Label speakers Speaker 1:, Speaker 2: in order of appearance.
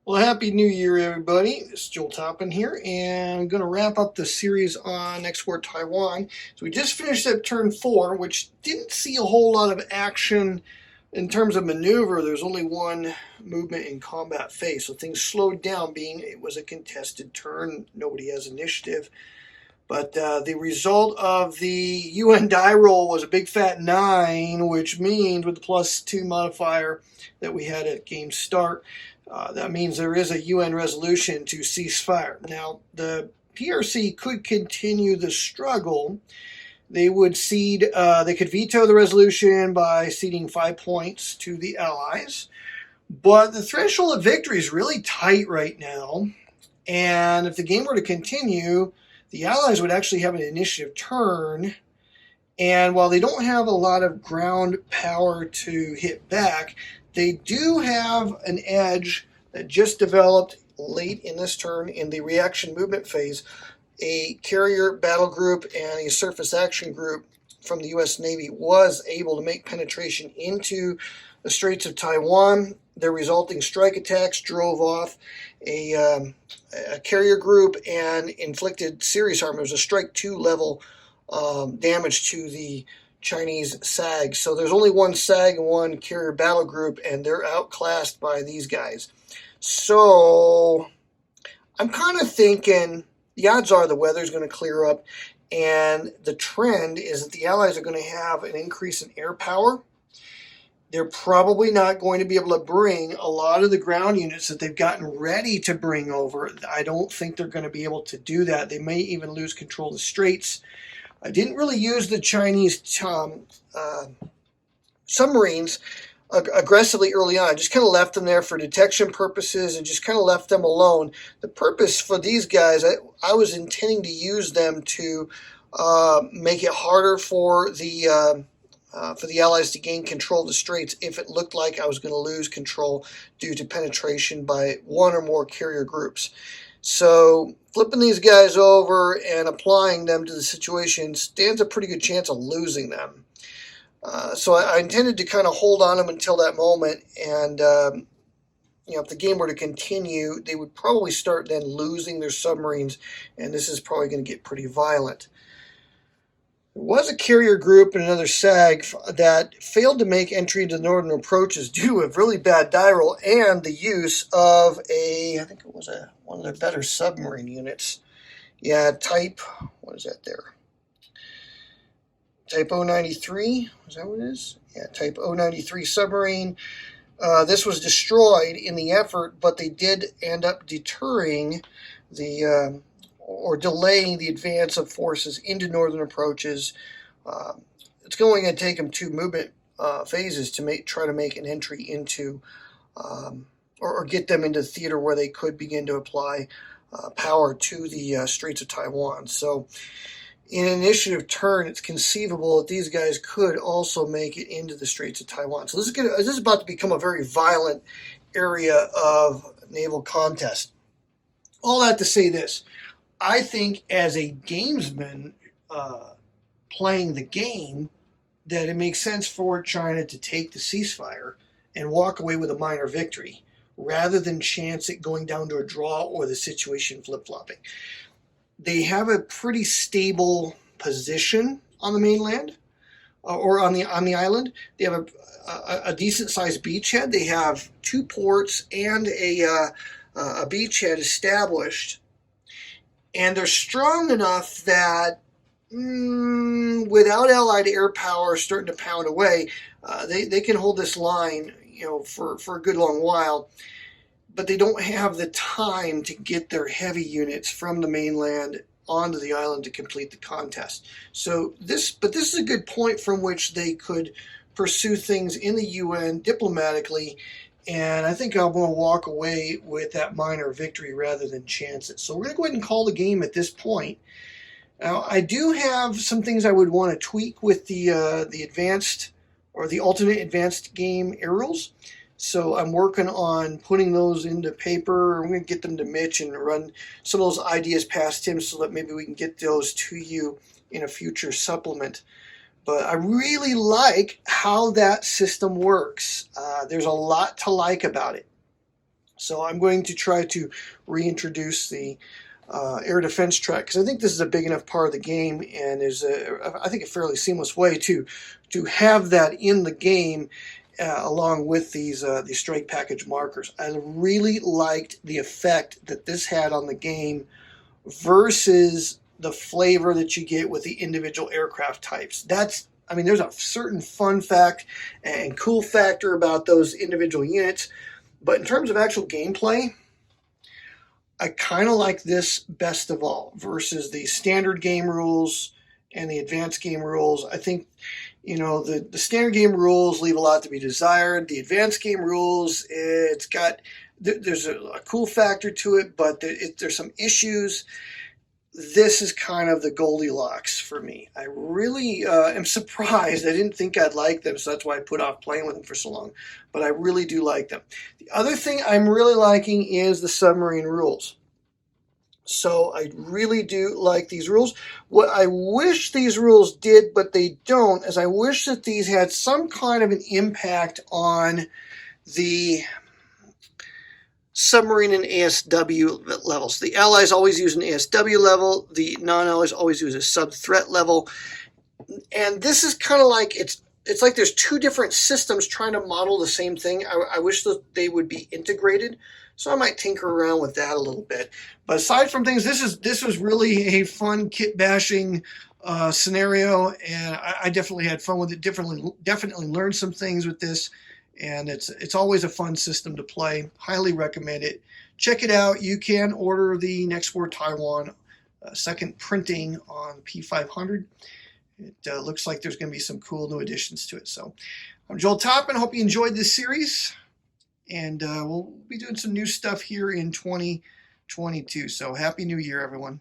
Speaker 1: Well, Happy New Year, everybody. This is Joel Toppin here, and I'm going to wrap up the series on NextWar Taiwan. So we just finished up turn 4, which didn't see a whole lot of action in terms of maneuver. There's only one movement in combat phase, so things slowed down, being it was a contested turn. Nobody has initiative. But the result of the UN die roll was a big fat 9, which means with the +2 modifier that we had at game start, that means there is a UN resolution to ceasefire. Now, the PRC could continue the struggle. They would cede, they could veto the resolution by ceding 5 points to the Allies. But the threshold of victory is really tight right now. And if the game were to continue, the Allies would actually have an initiative turn. And while they don't have a lot of ground power to hit back, they do have an edge that just developed late in this turn in the reaction movement phase. A carrier battle group and a surface action group from the U.S. Navy was able to make penetration into the Straits of Taiwan. Their resulting strike attacks drove off a carrier group and inflicted serious harm. It was a strike 2 level damage to the Chinese SAG. So there's only one SAG and one carrier battle group, and they're outclassed by these guys. So I'm kind of thinking the odds are the weather's going to clear up, and the trend is that the Allies are going to have an increase in air power. They're probably not going to be able to bring a lot of the ground units that they've gotten ready to bring over. I don't think they're going to be able to do that. They may even lose control of the straits. I didn't really use the Chinese submarines aggressively early on. I just kind of left them there for detection purposes and just kind of left them alone. The purpose for these guys, I was intending to use them to make it harder for the Allies to gain control of the straits if it looked like I was going to lose control due to penetration by one or more carrier groups. So flipping these guys over and applying them to the situation stands a pretty good chance of losing them. So I intended to kind of hold on them until that moment, and if the game were to continue, they would probably start then losing their submarines, and this is probably going to get pretty violent. There was a carrier group and another SAG that failed to make entry into the northern approaches due to a really bad die roll and the use of I think it was one of their better submarine units. Yeah, type, what is that there? Type 093, is that what it is? Yeah, Type 093 submarine. This was destroyed in the effort, but they did end up deterring or delaying the advance of forces into northern approaches. It's going to take them 2 movement phases to try to make an entry into or get them into theater where they could begin to apply power to the Straits of Taiwan. So in an initiative turn, it's conceivable that these guys could also make it into the Straits of Taiwan. So this is about to become a very violent area of naval contest. All that to say this. I think as a gamesman playing the game, that it makes sense for China to take the ceasefire and walk away with a minor victory rather than chance it going down to a draw or the situation flip-flopping. They have a pretty stable position on the mainland or on the island. They have a decent-sized beachhead. They have 2 ports and a beachhead established. And they're strong enough that without Allied air power starting to pound away, they can hold this line, for a good long while. But they don't have the time to get their heavy units from the mainland onto the island to complete the contest. So this is a good point from which they could pursue things in the UN diplomatically. And I think I'm going to walk away with that minor victory rather than chance it. So we're going to go ahead and call the game at this point. Now, I do have some things I would want to tweak with the advanced or the alternate advanced game aerials. So I'm working on putting those into paper. I'm going to get them to Mitch and run some of those ideas past him so that maybe we can get those to you in a future supplement. But I really like how that system works. There's a lot to like about it. So I'm going to try to reintroduce the air defense track, because I think this is a big enough part of the game, and is I think a fairly seamless way to have that in the game along with these strike package markers. I really liked the effect that this had on the game versus the flavor that you get with the individual aircraft types. I mean, there's a certain fun fact and cool factor about those individual units, but in terms of actual gameplay, I kind of like this best of all versus the standard game rules and the advanced game rules. I think, the standard game rules leave a lot to be desired. The advanced game rules, there's a cool factor to it, but there's some issues. This is kind of the Goldilocks for me. I really am surprised. I didn't think I'd like them, so that's why I put off playing with them for so long. But I really do like them. The other thing I'm really liking is the submarine rules. So I really do like these rules. What I wish these rules did, but they don't, is I wish that these had some kind of an impact on the submarine and ASW levels. The Allies always use an ASW level. The non-Allies always use a sub-threat level. And this is kind of like, it's like there's two different systems trying to model the same thing. I wish that they would be integrated. So I might tinker around with that a little bit. But aside from things, this was really a fun kit bashing scenario, and I definitely had fun with it. Definitely learned some things with this. And it's always a fun system to play. Highly recommend it. Check it out. You can order the NextWar Taiwan second printing on P500. It looks like there's going to be some cool new additions to it. So I'm Joel Toppin. Hope you enjoyed this series. And we'll be doing some new stuff here in 2022. So Happy New Year, everyone.